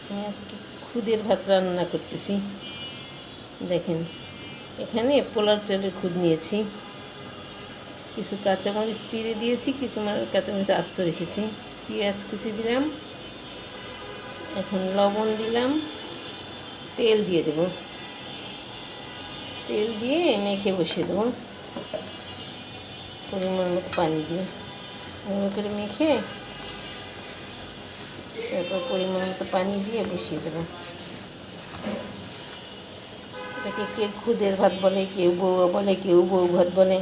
আমি আজকে খুদের ভাত রান্না করতেছি। দেখেন, এখানে পোলার চালের খুদ নিয়েছি, কিছু কাঁচামরিচ চিড়ে দিয়েছি, কিছু কাঁচামরিচ আস্ত রেখেছি, পেঁয়াজ কুচি দিলাম, এখন লবণ দিলাম, তেল দিয়ে দেব, তেল দিয়ে মেখে বসিয়ে দেবো পরিমাণ মতো পানি দিয়ে, ভালো করে মেখে তারপর পরিমাণ মতো পানি দিয়ে বসিয়ে দেবো। এটাকে কেউ খুদের ভাত বলে, কেউ বউয়া বলে, কেউ বউ ভাত বলে,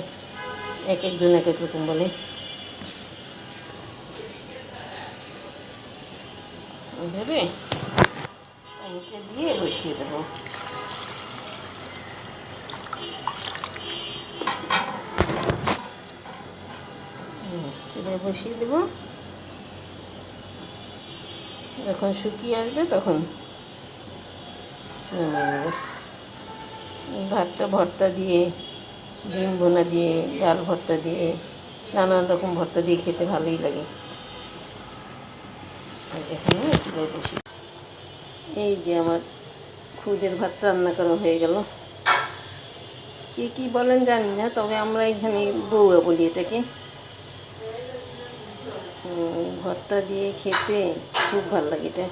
এক একজন এক এক রকম বলে। এইভাবে পানিটা দিয়ে বসিয়ে দেবো। চুলায় বসিয়ে দেবো, যখন শুকিয়ে আসবে তখন নামিয়ে নেব। ভাতটা ভর্তা দিয়ে, ডিম বোনা দিয়ে, ডাল ভর্তা দিয়ে, নানান রকম ভর্তা দিয়ে খেতে ভালোই লাগে। এখানে চুলায় বসি। এই যে আমার খুদের ভাত রান্না করা হয়ে গেল। কে কী বলেন জানি না, তবে আমরা এখানে বউয়া বলি এটাকে। ভর্তা দিয়ে খেতে খুব ভালো লাগে এটা।